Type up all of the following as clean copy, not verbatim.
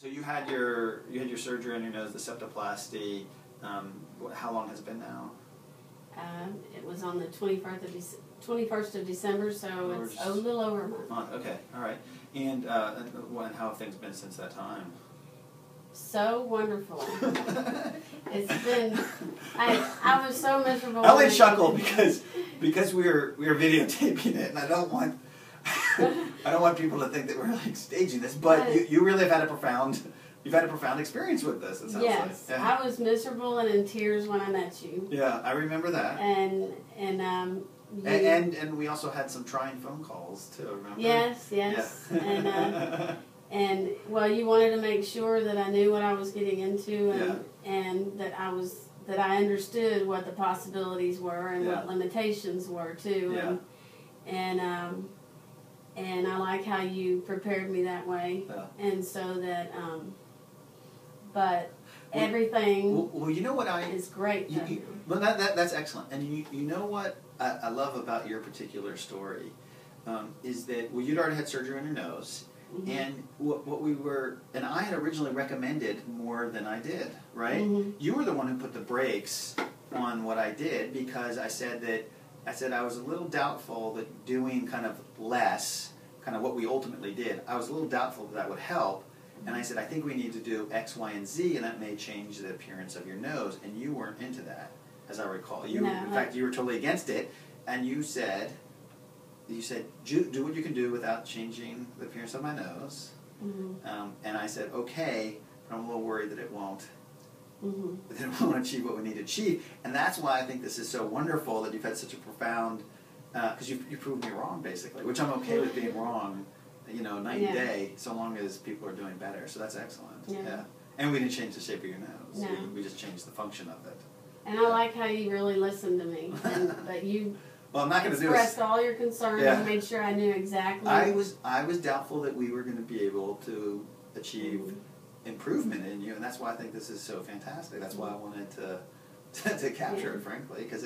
So you had your surgery on your nose, the septoplasty. How long has it been now? It was on the 21st of December, so it's a little over a month. Okay, all right. And how have things been since that time? So wonderful. It's been. I was so miserable. I only chuckle because we were videotaping it, and I don't want people to think that we're like staging this. But you really have had a profound. You've had a profound experience with this. It sounds yes, like. Yeah. I was miserable and in tears when I met you. Yeah, I remember that. And we also had some trying phone calls too. Remember? Yes. Yeah. And well, you wanted to make sure that I knew what I was getting into, and that I understood what the possibilities were and what limitations were too. Yeah. And I like how you prepared me that way, and so that. But everything. Well, you know what is great. Well, that's excellent. And you know what I love about your particular story is that you'd already had surgery on your nose. Mm-hmm. And what we were, and I had originally recommended more than I did, right? Mm-hmm. You were the one who put the brakes on what I did because I said I was a little doubtful that doing kind of less, kind of what we ultimately did, I was a little doubtful that would help. And I said, I think we need to do X, Y, and Z, and that may change the appearance of your nose. And you weren't into that, as I recall. In fact, you were totally against it, and you said, do what you can do without changing the appearance of my nose. Mm-hmm. And I said, okay, but I'm a little worried that it won't. Mm-hmm. That it won't achieve what we need to achieve. And that's why I think this is so wonderful that you've had such a profound, because you proved me wrong, basically, which I'm okay with being wrong, night and day, so long as people are doing better. So that's excellent. Yeah. And we didn't change the shape of your nose. No. We just changed the function of it. And I like how you really listened to me. But you... Well, I'm not going to expressed all your concerns and made sure I knew exactly. I was doubtful that we were going to be able to achieve improvement in you, and that's why I think this is so fantastic. That's why I wanted to capture it, frankly, because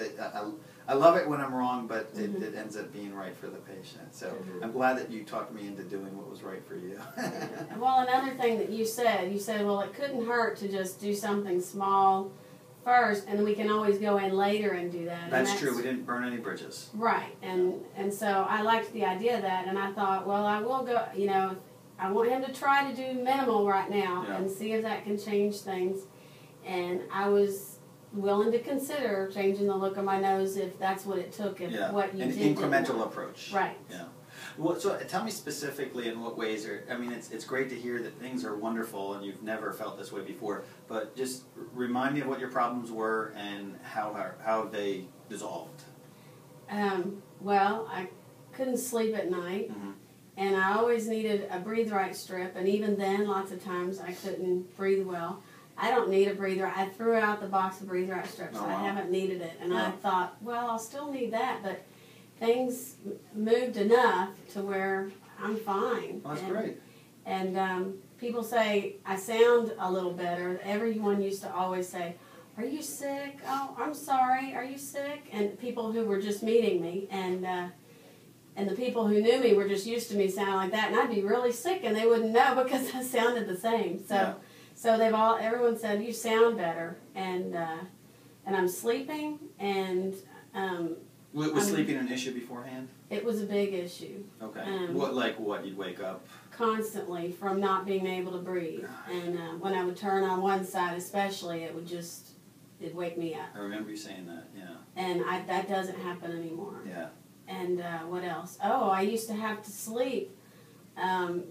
I love it when I'm wrong, but it ends up being right for the patient. So I'm glad that you talked me into doing what was right for you. Well, another thing that you said, well, it couldn't hurt to just do something small first, and we can always go in later and do that. That's true. We didn't burn any bridges. Right, and so I liked the idea of that, and I thought, well, I will go, I want him to try to do minimal right now and see if that can change things. And I was willing to consider changing the look of my nose if that's what it took, what you did. An incremental approach. Right. Yeah. Well, so tell me specifically in what ways it's great to hear that things are wonderful and you've never felt this way before, but just remind me of what your problems were and how they dissolved. Well, I couldn't sleep at night, and I always needed a breathe right strip, and even then, lots of times I couldn't breathe well. I don't need a breathe right. I threw out the box of breathe right strips. I haven't needed it, and I thought, well, I'll still need that, but things moved enough to where I'm fine. Well, that's great. And people say I sound a little better. Everyone used to always say, are you sick? Oh, I'm sorry. Are you sick? And people who were just meeting me, and the people who knew me were just used to me sounding like that, and I'd be really sick, and they wouldn't know because I sounded the same. So everyone said, you sound better, and I'm sleeping, and was sleeping an issue beforehand? It was a big issue. Okay. What? You'd wake up? Constantly from not being able to breathe. And when I would turn on one side especially, it'd wake me up. I remember you saying that, yeah. And that doesn't happen anymore. Yeah. And what else? Oh, I used to have to sleep.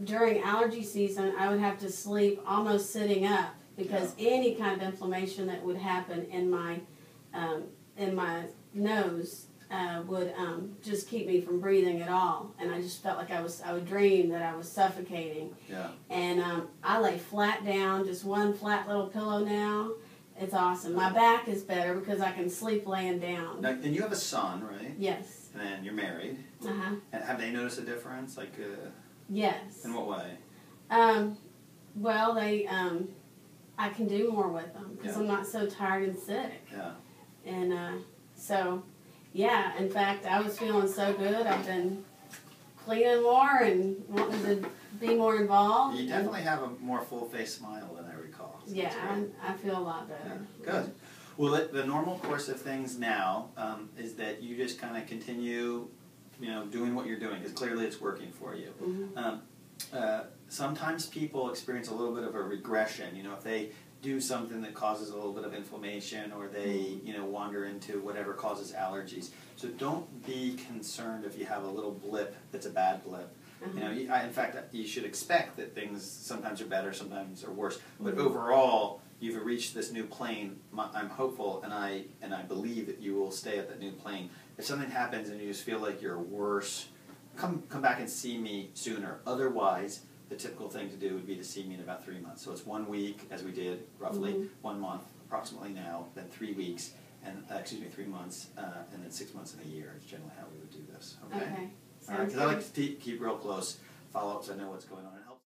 During allergy season, I would have to sleep almost sitting up because any kind of inflammation that would happen in my nose would just keep me from breathing at all, and I just felt like I would dream that I was suffocating. Yeah. And I lay flat down, just one flat little pillow now. It's awesome. My back is better because I can sleep laying down. Now, and you have a son, right? Yes. And you're married. And have they noticed a difference? Yes. In what way? Well, I can do more with them because I'm not so tired and sick. Yeah. And in fact, I was feeling so good. I've been cleaning more and wanting to be more involved. You definitely have a more full-face smile than I recall. So Yeah, I feel a lot better. Yeah. Good. Well, the normal course of things now is that you just kind of continue, doing what you're doing, because clearly it's working for you. Mm-hmm. Sometimes people experience a little bit of a regression. If they do something that causes a little bit of inflammation, or they, wander into whatever causes allergies. So don't be concerned if you have a little blip that's a bad blip. In fact, you should expect that things sometimes are better, sometimes are worse. But overall, you've reached this new plane. I'm hopeful, and I believe that you will stay at that new plane. If something happens and you just feel like you're worse, come back and see me sooner. Otherwise, the typical thing to do would be to see me in about 3 months. So it's 1 week, as we did, roughly, 1 month, approximately now, then 3 weeks, and 3 months, and then 6 months and a year is generally how we would do this. Okay? Okay. All right, because I like to keep real close follow-ups. I know what's going on. It helps.